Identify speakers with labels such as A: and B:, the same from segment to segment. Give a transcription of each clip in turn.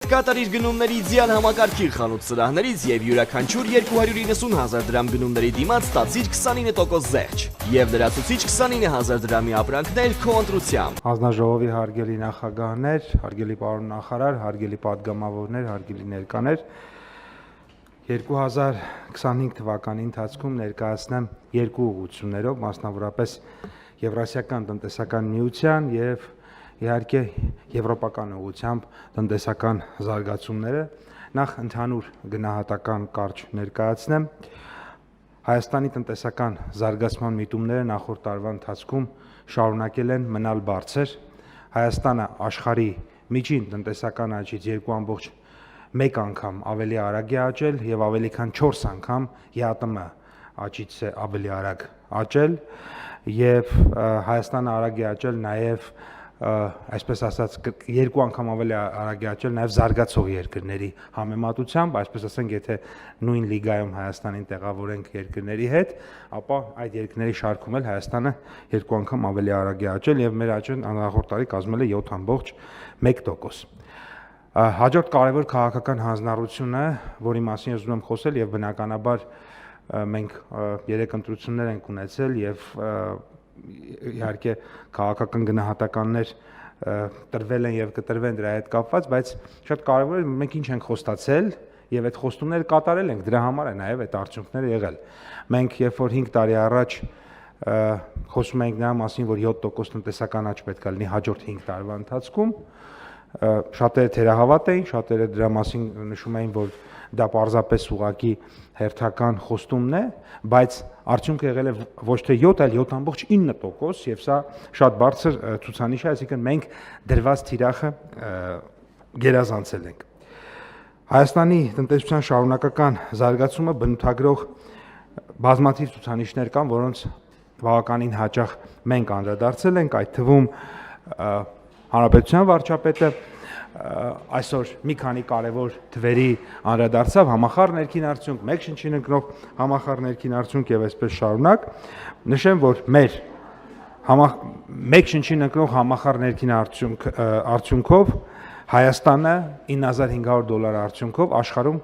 A: կատար իր գնումների ձյան համակարգի խանութ սրահներից եւ յուրաքանչյուր 290,000 դրամ գնումների դիմաց ստացիր 29% զեղչ եւ լրացուցիչ 29,000 դրամի ապրանքներ քո ընտրությամբ։
B: Հանձնաժողովի հարգելի նախագահներ, հարգելի պարոն նախարար, հարգելի падգամավորներ, հարգելի ներկաներ, 2025 թվականի ընթացքում ներկայացնեմ երկու ուղղություններով, մասնավորապես Եվրասիական տնտեսական միության եւ իհարկե եվրոպական ուղղությամբ տնտեսական զարգացումները, նախ ընդհանուր գնահատական կարճ ներկայացնեմ։ Հայաստանի տնտեսական զարգացման միտումները նախորդ տարվա ընթացքում շարունակել են մնալ բարձր։ Հայաստանը աշխարհի միջին տնտեսական աճից 2.1 անգամ ավելի արագ է աճել եւ ավելի քան 4 անգամ ԵԱՏՄ աճից է ավելի արագ աճել եւ Հայաստանը արագ է աճել նաեւ այսպես ասած երկու անգամ ավելի արագ է աճել նաև զարգացող երկրների համեմատությամբ, այսպես ասենք, եթե նույն լիգայում Հայաստանին տեղավորենք երկրների հետ, ապա այդ երկրների շարքում էլ Հայաստանը երկու անգամ ավելի արագ է աճել եւ մեր աճը նախորդ տարի կազմել է 7.1%։ Հաջորդ կարևոր քաղաքական հանձնառությունը, որի մասին ես ուզում եմ խոսել եւ բնականաբար մենք 3 ընտրություններ ենք ունեցել եւ իհարկե քաղաքական գնահատականներ տրվել են եւ կտրվեն դրա հետ կապված, բայց շատ կարեւոր է մենք ինչ ենք խոստացել եւ այդ խոստումները կատարել ենք, դրա համար է նաեւ այդ արդյունքները եղել։ Մենք երբ որ 5 տարի առաջ խոսում ենք նրա մասին, որ 7% տնտեսական աճ պետք է լինի հաջորդ 5 տարվա ընթացքում, շատերը թերահավատ էին, շատերը դրա մասին նշում էին, որ դա պարզապես ուղղակի հերթական խոստումն է, բայց արդյունքը եղել է ոչ թե 7, այլ 7.9% եւ սա շատ բարձր ցուցանիշ է, այսինքն մենք դրված թիրախը գերազանցել ենք։ Հայաստանի տնտեսության շարունակական զարգացումը բնութագրող բազմաթիվ ցուցանիշներ կան, որոնց բավականին հաճախ մենք անդրադարձել ենք, այդ թվում Հանրապետության վարչապետը այսօր մի քանի կարևոր թվերի անդրադարձավ, համախառն ներքին արդյունք, մեկ շնչին ընկնող համախառն ներքին արդյունք եւ այսպես շարունակ։ Նշեմ, որ մեր մեկ շնչին ընկնող համախառն ներքին արդյունքով Հայաստանը $9,500 արդյունքով աշխարհում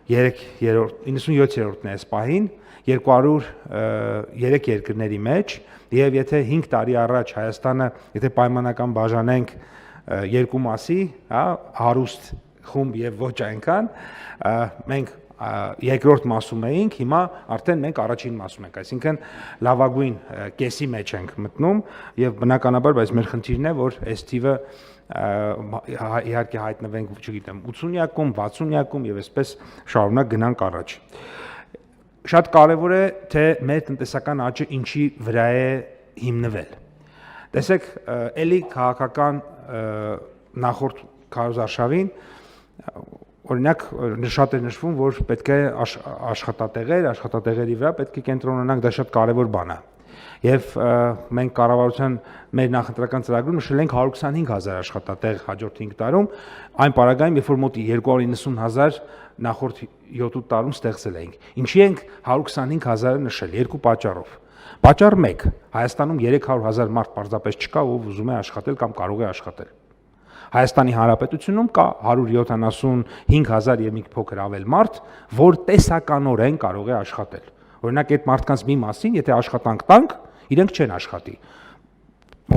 B: 97-րդն է այս պահին 203 երկրների մեջ եւ եթե 5 տարի առաջ Հայաստանը, եթե պայմանական բաժանենք երկու մասի, հա, հարուստ խումբ եւ ոչ այնքան, մենք երկրորդ մասում էինք, հիմա արդեն մենք առաջին մասում ենք, այսինքն լավագույն կեսի մեջ ենք մտնում եւ բնականաբար, բայց մեր խնդիրն է, որ այս թիվը իհարկե հայտնվենք, չգիտեմ, 80-յակում, 60-յակում եւ այսպես շարունակ գնանք առաջ։ Շատ կարևոր է, թե մեր տնտեսական աճը ինչի վրա է հիմնվել։ Տեսեք, էլի քաղաքական նախորդ քարոզարշավին օրինակ շատ է նշվում, որ պետք է աշխատատեղերի վրա պետք է կենտրոնանանք, դա շատ կարևոր բան է։ Եվ մենք կառավարության մեր նախընտրական ծրագրում նշել ենք 125,000 աշխատատեղ հաջորդ 5 տարում, այն պարագայում, երբ որ մոտ 290,000 նախորդ 7-8 տարում ստեղծել էինք։ Ինչի ենք 125,000-ը նշել, երկու պատճառով։ Պատճառ 1. Հայաստանում 300,000 մարդ պարզապես չկա, ով ուզում է աշխատել կամ կարող է աշխատել։ Հայաստանի Հանրապետությունում կա 175,000 եւ մի փոքր ավել մարդ, որ տեսականորեն կարող է աշխատել։ Օրինակ այդ մարդկանց մի մասին, եթե աշխատանք տանք, իրենք չեն աշխատի։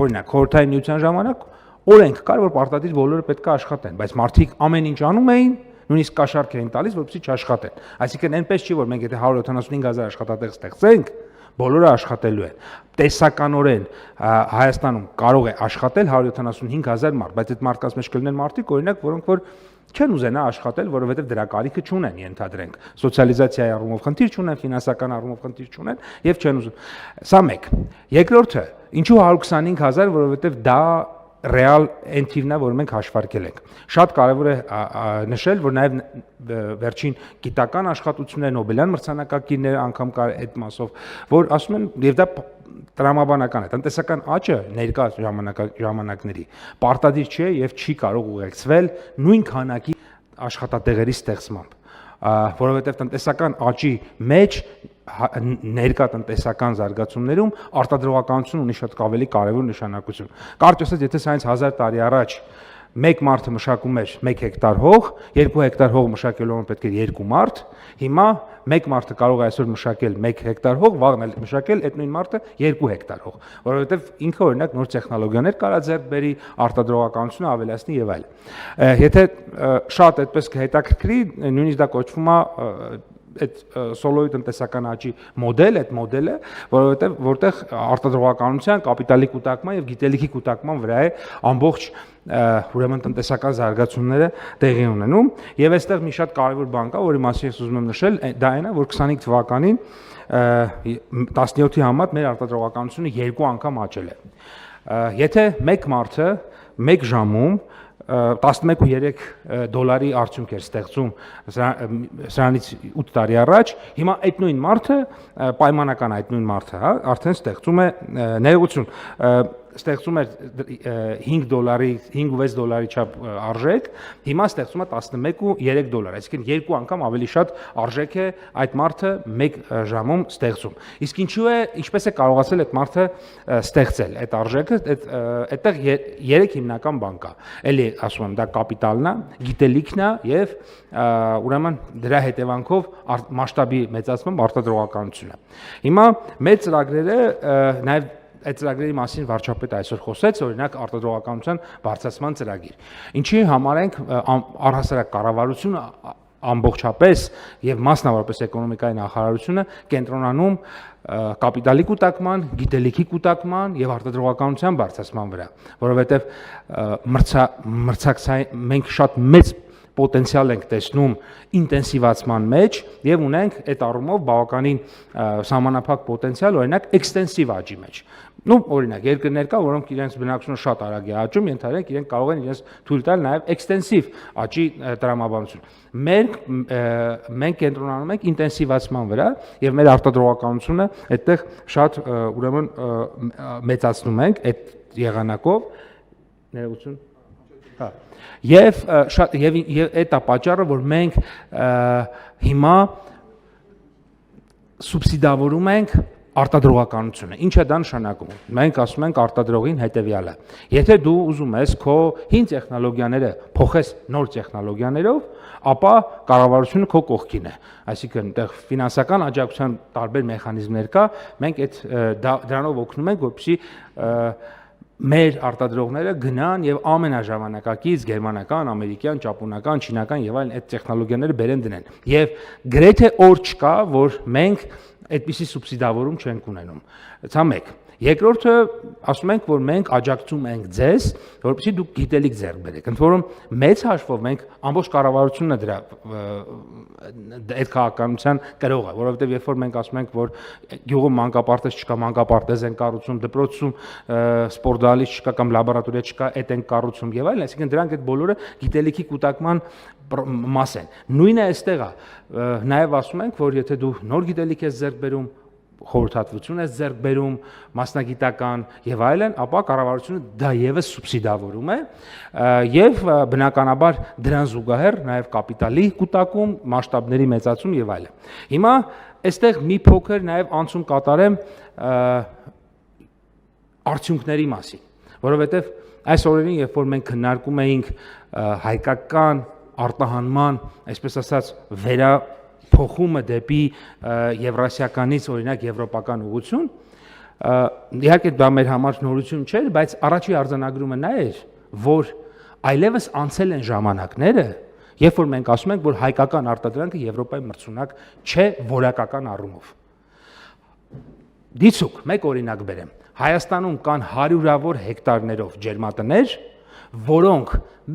B: Օրինակ խորհրդային միության ժամանակ օրենք կար, որ պարտադիր բոլորը պետք է աշխատեն, բայց մարդիկ ամեն ինչ անում էին, նույնիսկ կաշառք էին տալիս, որպեսզի չաշխատեն։ Այսինքն այնպես չի, որ մենք եթե 175,000 աշխատատեղ ստեղծենք, բոլորը աշխատելու են։ Տեսականորեն Հայաստանում կարող է աշխատել 175,000 մարդ, բայց այդ մարդկանց մեջ կլինեն մարդիկ, օրինակ, որոնք որ չեն ուզենա աշխատել, որովհետև դրա կարիքը չունեն, ենթադրենք։ Սոցիալիզացիայի առումով խնդիր չունեն, ֆինանսական առումով խնդիր չունեն եւ չեն ուզում։ Սա մեկ։ Երկրորդը, ինչու 125,000, որովհետև դա ռեալ էնտիվն է, որ մենք հաշվարկել ենք։ Շատ կարևոր է նշել, որ նաև վերջին գիտական աշխատություններ, Նոբելյան մրցանակակիրներ անգամ կար այդ մասով, որ ասում են, եւ դա տրամաբանական է, տնտեսական աճը ներկա ժամանակների պարտադիր չէ եւ չի կարող ուղեկցվել նույն քանակի աշխատատեղերի ստեղծմամբ, որովհետեւ տնտեսական աճի մեջ ներկա տնտեսական զարգացումներում արտադրողականություն ունի շատ ավելի կարևոր նշանակություն։ Կարճ ասած, եթե սրանից 1000 տարի առաջ մեկ մարդը մշակում էր 1 հեկտար հող, 2 հեկտար հող մշակելու համար պետք է 2 մարդ, հիմա մեկ մարդը կարող է այսօր մշակել 1 հեկտար հող, վաղն էլ մշակել այդ նույն մարդը 2 հեկտար հող, որովհետև ինքը օրինակ նոր տեխնոլոգիաներ կարա ձեռք բերի, արտադրողականությունը ավելացնի եւ այլն։ Եթե շատ այդպես կհետաքրքրի, նույնիսկ դա կոչվում է այդ սոլոյի տնտեսական աճի մոդել, այդ մոդելը, որովհետև որտեղ արտադրողականության, կապիտալի կուտակման եւ գիտելիքի կուտակման վրա է ամբողջ ուրեմն տնտեսական զարգացումները տեղի ունենում եւ այստեղ մի շատ կարեւոր բան կա, որի մասին ես ուզում եմ նշել, դա այն է, որ 25 թվականին 17-ի համեմատ մեր արտադրողականությունը 2 անգամ աճել է։ Եթե մեկ մարդը 1 ժամում 11.3 դոլարի արդյունք էր ստեղծում սրանից 8 տարի առաջ, հիմա այդ նույն մարդը, պայմանական այդ նույն մարդը, հա, արդեն ստեղծում է ներողություն, ստեղծում էր 5 դոլարի, 5-6 դոլարի չափ արժեք, հիմա ստեղծում է 11.3 դոլար, այսինքն 2 անգամ ավելի շատ արժեք է այդ մարդը 1 ժամում ստեղծում։ Իսկ ինչպես է կարողացել այդ մարդը ստեղծել այդ արժեքը, այդտեղ 3 հիմնական բան կա։ Էլի ասում եմ, դա կապիտալն է, գիտելիքն է եւ ուրեմն դրա հետևանքով մասշտաբի մեծացում արտադրողականությունը։ Հիմա մեր ծրագրերը նաեւ այդ ծրագրերի մասին վարչապետը այսօր խոսեց, օրինակ արտադրողականության բարձրացման ծրագիր։ Ինչի համար ենք առհասարակ կառավարությունը ամբողջապես եւ մասնավորապես էկոնոմիկայի նախարարությունը կենտրոնանում կապիտալի կուտակման, գիտելիքի կուտակման եւ արտադրողականության բարձրացման վրա, որովհետեւ մենք շատ մեծ պոտենցիալ ենք տեսնում ինտենսիվացման մեջ եւ ունենք այդ առումով բավականին սահմանափակ պոտենցիալ օրինակ էքստենսիվ աճի մեջ։ Օրինակ երկրներ կա, որոնք իրենց բնակչությունը շատ արագ է աճում, ենթադրենք իրենք կարող են իրենց թույլ տալ նաեւ էքստենսիվ աճի տրամաբանություն։ Մենք կենտրոնանում ենք ինտենսիվացման վրա եւ մեր արտադրողականությունը այդտեղ շատ ուրեմն մեծացնում ենք այդ եղանակով ներողություն։ Հա։ Եվ այդ է պատճառը, որ մենք հիմա սուբսիդավորում ենք արտադրողականությունը։ Ինչ է դա նշանակում։ Մենք ասում ենք արտադրողին հետևյալը. եթե դու ուզում ես քո հին տեխնոլոգիաները փոխես նոր տեխնոլոգիաներով, ապա կառավարությունը քո կողքին է։ Այսինքն այդտեղ ֆինանսական աջակցության տարբեր մեխանիզմներ կա, մենք դրանով օգնում ենք, որպեսզի մեր արտադրողները գնան եւ ամենաժամանակակից գերմանական, ամերիկյան, ճապոնական, չինական եւ այլն այդ տեխնոլոգիաները բերեն դնեն։ Եվ գրեթե օր չկա, որ մենք այդպիսի սուբսիդավորում չենք ունենում։ Դա մեկ։ Երկրորդը ասում ենք, որ մենք աջակցում ենք ձեզ, որպեսզի դուք գիտելիք ձեռք բերեք։ Ընդ որում մեծ հաշվով մենք ամբողջ կառավարությունը դրա այդ քաղաքականության կրող է, որովհետև երբ որ մենք ասում ենք, որ գյուղում մանկապարտեզ չկա, մանկապարտեզ են կառուցում, դպրոցում սպորտզալից չկա կամ լաբորատորիա չկա, այդ են կառուցում եւ այլն, այսինքն դրանք այդ բոլորը գիտելիքի կուտակման մաս են։ Նույնը այստեղ է։ Նաեւ ասում ենք, որ եթե դու նոր գիտելիք ես ձեռք բերում, խորհրդատվություն է ձեռք բերում, մասնագիտական եւ այլն, ապա կառավարությունը դա եւս սուբսիդավորում է եւ բնականաբար դրան զուգահեռ նաեւ կապիտալի կուտակում, մասշտաբների մեծացում եւ այլն։ Հիմա այստեղ մի փոքր նաեւ անցում կատարեմ արդյունքների մասին, որովհետեւ այս օրերին, երբ որ մենք քննարկում էինք հայկական արտահանման, այսպես ասած, փոխումը դեպի եվրասիականից օրինակ եվրոպական ուղղություն, իհարկե դա մեր համար նորություն չէր, բայց առաջի արձանագրումը նա էր, որ այլևս անցել են ժամանակները, երբ որ մենք ասում ենք, որ հայկական արտադրանքը Եվրոպայի մրցունակ չէ որակական առումով։ Դիցուք, մեկ օրինակ բերեմ։ Հայաստանում կան հարյուրավոր հեկտարներով ջերմատներ, որոնք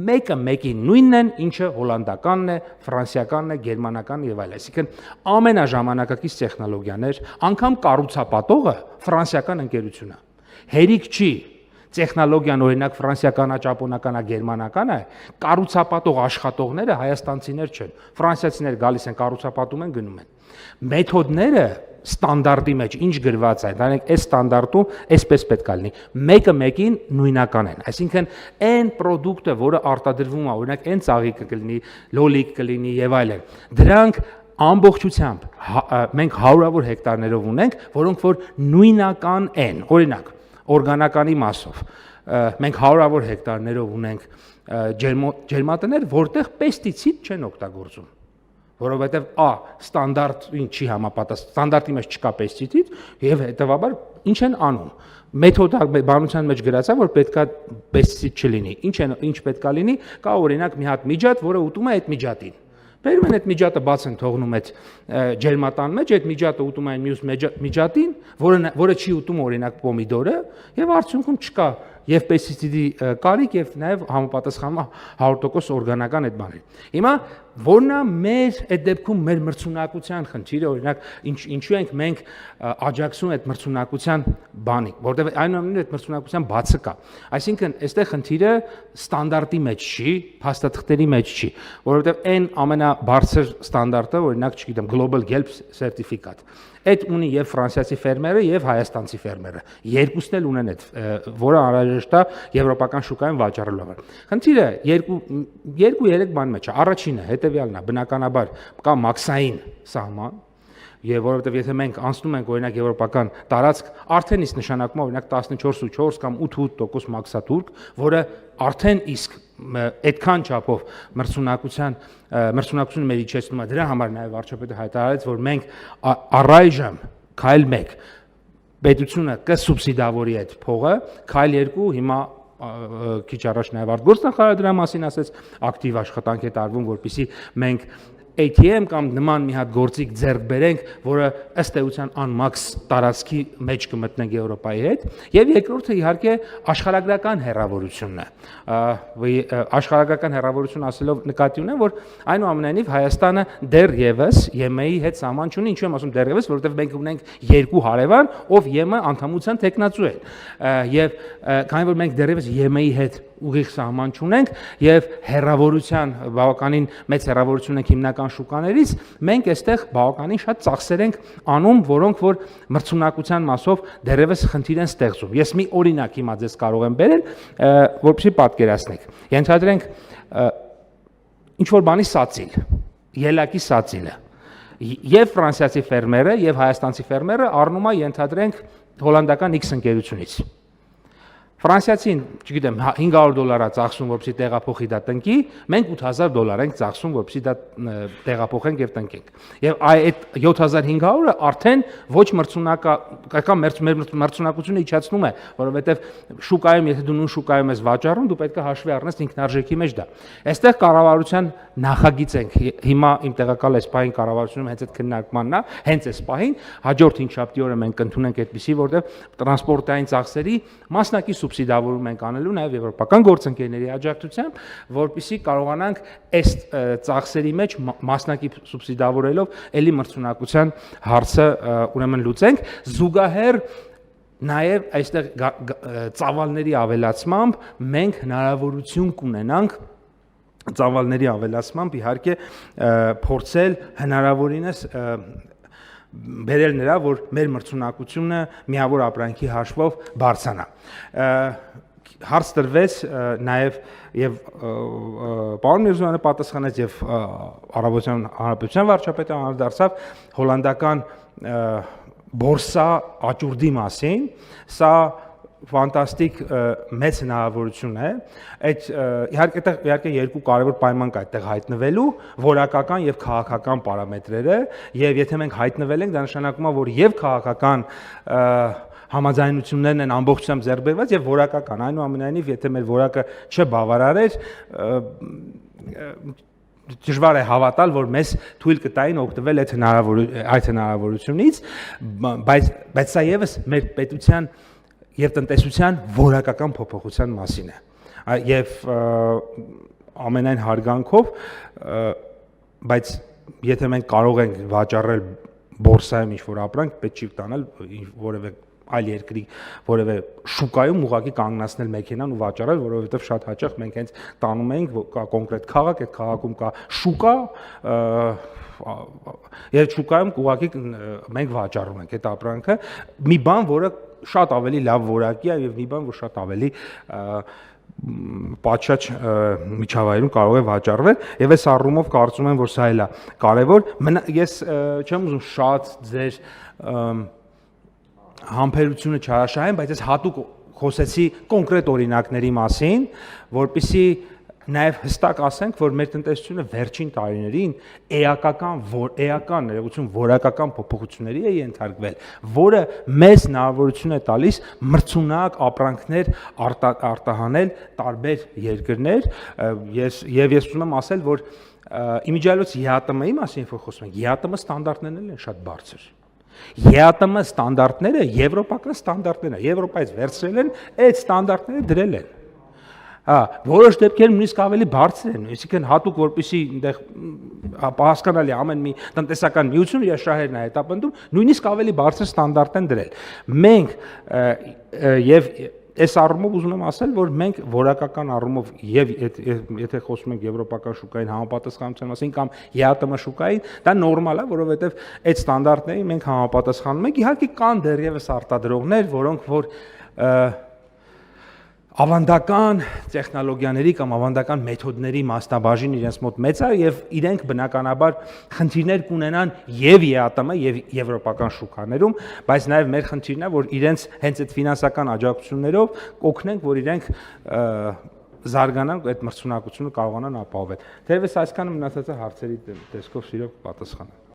B: մեկը մեկին նույնն են, ինչը հոլանդականն է, ֆրանսիականն է, գերմանականն եւ այլն։ Այսինքն ամենաժամանակակից տեխնոլոգիաներ, անգամ կառուցապատողը ֆրանսիական ընկերություն է։ Հերիք չի տեխնոլոգիան օրինակ ֆրանսիականա, ճապոնականա, գերմանականա, կառուցապատող աշխատողները հայաստանցիներ չեն։ Ֆրանսիացիներ գալիս են, կառուցապատում են, գնում են։ Մեթոդները ստանդարտի մեջ ինչ գրված է, դրանք այս ստանդարտում այսպես պետք է լինի։ Մեկը մեկին նույնական են։ Այսինքն այն product-ը, որը արտադրվում է, օրինակ այն ծաղիկը կլինի, լոլիկ կլինի եւ այլն, դրանք ամբողջությամբ մենք հարյուրավոր հեկտարներով ունենք, որոնք որ նույնական են։ Օրինակ, օրգանականի մասով մենք հարյուրավոր հեկտարներով ունենք ջերմատներ, որտեղ պեստիցիդ չեն օգտագործում, որովհետև ստանդարտին չի համապատասխանում, ստանդարտի մեջ չկա պեստիցիդ եւ հետեւաբար ինչ են անում։ Մեթոդաբանության մեջ գրած է, որ պետքա պեստիցիդ չլինի։ Ինչ պետքա լինի, կա օրինակ մի հատ միջատ, որը ուտում է այդ միջատին։ Բերում են այդ միջատը բաց են թողնում այդ ջերմատան մեջ, այդ միջատը ուտում են մյուս միջատին, որը չի ուտում օրինակ պոմիդորը, եւ արդյունքում չկա եւ պեստիցիդի կարիք եւ նաեւ համապատասխանում 100% օրգանական այդ բաներին։ Հիմա որն է մեր այդ դեպքում մեր մրցունակության խնդիրը, օրինակ ինչու ենք մենք աջակցում այդ մրցունակության բանին, որտեղ այնուամենայնիվ այդ մրցունակության բացը կա։ Այսինքն այստեղ խնդիրը ստանդարտի մեջ չի, փաստաթղթերի մեջ չի, որովհետեւ այն ամենաբարձր ստանդարտը, օրինակ, չգիտեմ, Global Gelb certificate այդ ունի եւ ֆրանսիացի ֆերմերը եւ հայաստանցի ֆերմերը։ Երկուսն էլ ունեն այդ, որը անհրաժեշտ է եվրոպական շուկայում վաճառելու համար։ Խնդիրը երկու-երեք բան մեջ է։ Առաջինը հետեւյալն է, բնականաբար կա մաքսային սահման, եւ որովհետեւ եթե մենք անցնում ենք օրինակ եվրոպական տարածք, արդեն իսկ նշանակում է օրինակ 14.4 կամ 8% մաքսատուրք, որը արդեն իսկ այդքան չափով մրցունակությունը մեր իջեցնում է։ Դրա համար նաեւ վարչապետը հայտարարեց, որ մենք առայժմ քայլ 1 պետությունը կսուբսիդավորի այդ փողը, քայլ 2 հիմա քիչ առաջ նաեւ արտգործնախարարը դրա մասին ասեց, ակտիվ աշխատանք է տարվում, որպեսզի մենք ATM կամ նման մի հատ գործիք ձեռք բերենք, որը ըստ էության անմաքս տարածքի մեջ կմտնենք Եվրոպայի հետ, եւ երկրորդը իհարկե աշխարհագրական հեռավորությունն է։ Աշխարհագրական հեռավորություն ասելով նկատի ունեմ, որ այնուամենայնիվ Հայաստանը դեռևս ԵՄ-ի հետ սահման չունի, ինչու եմ ասում դեռևս, որովհետեւ մենք ունենք երկու հարևան, ով ԵՄ անդամության տեխնացու են, եւ քանի որ մենք դեռևս ԵՄ-ի հետ ուղիղ սահման չունենք եւ հեռավորության բավականին մեծ հեռավորություն ենք հիմնական շուկաներից, մենք այստեղ բավականին շատ ծախսեր ենք անում, որոնք որ մրցունակության մասով դեռևս խնդիր են ստեղծում։ Ես մի օրինակ հիմա ձեզ կարող եմ բերել, որպեսզի պատկերացնեք։ Ենթադրենք ինչ որ բանի սացիլ, ելակի սացիլը, եւ ֆրանսիացի ֆերմերը եւ հայաստանցի ֆերմերը առնում է ենթադրենք հոլանդական X ընկերությունից։ Ֆրանսիացին, չգիտեմ, $500 է ծախսում, որպեսզի տեղափոխի դա տնկի, մենք $8,000 ենք ծախսում, որպեսզի դա տեղափոխենք եւ տնկենք։ Եվ այդ 7,500-ը արդեն ոչ մրցունակական մրցունակությունը իջացնում է, որովհետեւ շուկայում, եթե դու նույն շուկայում ես վաճառում, դու պետք է հաշվի առնես ինքնարժեքի մեջ դա։ Այստեղ կառավարության նախագիծ ենք, հիմա իմ տեղակալ այս պահին կառավարությունում հենց այդ քննարկմանն է, հենց այս պահին, հաջորդ հինգշաբթի օրը մենք կընդունենք այդպիսի, որտեղ տրանսպորտային ծախսերի մասնակի սուբսիդավորում ենք անելու նաև եվրոպական գործընկերների աջակցությամբ, որպեսզի կարողանանք այս ծախսերի մեջ մասնակի սուբսիդավորելով ելի մրցունակության հարցը ուրեմն լուծենք, զուգահեռ նաև այստեղ ծավալների ավելացմամբ մենք հնարավորություն կունենանք ծավալների ավելացմամբ իհարկե փորձել հնարավորինս բերել նրա, որ մեր մրցունակությունը միավոր ապրանքի հաշվով բարձրանա։ Հարց տրվեց նաև եւ պարոն Միրզոյանը պատասխանեց եւ Արաբության Հանրապետության վարչապետը անդրադարձավ հոլանդական բորսա աճուրդի մասին, սա ֆանտաստիկ մեծ հնարավորություն է։ Այդ իհարկե երկու կարևոր պայման կա այդտեղ հայտնվելու, որակական եւ քաղաքական պարամետրերը, եւ եթե մենք հայտնվել ենք, դա նշանակում է, որ եւ քաղաքական համաձայնություններն են ամբողջությամբ ձեռք բերված եւ որակական, այնուամենայնիվ եթե մեր որակը չբավարարեր, դժվար է հավատալ, որ մեզ թույլ կտային օգտվել այդ հնարավորությունից, բայց սա եւս մեր պետության եւ տնտեսության որակական փոփոխության մասին է։ Եվ ամենայն հարգանքով, բայց եթե մենք կարող ենք վաճառել բորսայում ինչ-որ ապրանք, պետք չի տանել որևէ այլ երկրի որևէ շուկայում ուղղակի կանգնացնել մեքենան ու վաճառել, որովհետև շատ հաճախ մենք հենց տանում ենք կա կոնկրետ քաղաք, այդ քաղաքում կա շուկա, եւ շուկայում ուղղակի մենք վաճառում ենք այդ ապրանքը, մի բան, որը շատ ավելի լավ որակի է եւ մի բան, որ շատ ավելի պատշաճ միջավայրում կարող է վաճառվել եւ այս առումով կարծում եմ, որ սա էլ է կարեւոր։ Ես չեմ ուզում շատ ձեր համբերությունը չարաշահեմ, բայց ես հատուկ խոսեցի կոնկրետ օրինակների մասին, որպեսզի նաև հստակ ասենք, որ մեր տնտեսությունը վերջին տարիներին էական ներողություն որակական փոփոխությունների է ենթարկվել, որը մեզ հնարավորություն է տալիս մրցունակ ապրանքներ արտահանել տարբեր երկրներ, եւ ես ուզում եմ ասել, որ իմիջիայլոց ԵԱՏՄ-ի մասին որ խոսում ենք, ԵԱՏՄ ստանդարտներն են շատ բարձր։ ԵԱՏՄ ստանդարտները եվրոպական ստանդարտներն են, Եվրոպայից վերցրել են, այդ ստանդարտները դրել են։ Որոշ դեպքերում նույնիսկ ավելի բարձր են, այսինքն հատուկ որպեսի այնտեղ հասկանալի ամեն մի տնտեսական միություն իր շահերն է հետապնդում, նույնիսկ ավելի բարձր ստանդարտ են դրել։ Մենք եւ այս առումով ուզում եմ ասել, որ մենք որակական առումով եւ եթե խոսում ենք եվրոպական շուկային համապատասխանության մասին կամ ԵԱՏՄ շուկային, դա նորմալ է, որովհետեւ այդ ստանդարտներին մենք համապատասխանում ենք։ Իհարկե կան դեռևս արտադրողներ, որոնք որ ավանդական տեխնոլոգիաների կամ ավանդական մեթոդների մասնաբաժին իրենց մոտ մեծ է եւ իրենք բնականաբար խնդիրներ կունենան եւ ԵԱՏՄ եւ եվրոպական շուկաներում, բայց նաեւ մեր խնդիրն է, որ իրենց հենց այդ ֆինանսական աջակցություններով կօգնենք, որ իրենք զարգանան, այդ մրցունակությունը կարողանան ապահովել։ Թերևս այսքանը մնացած հարցերի տեսքով սիրով կպատասխանեմ։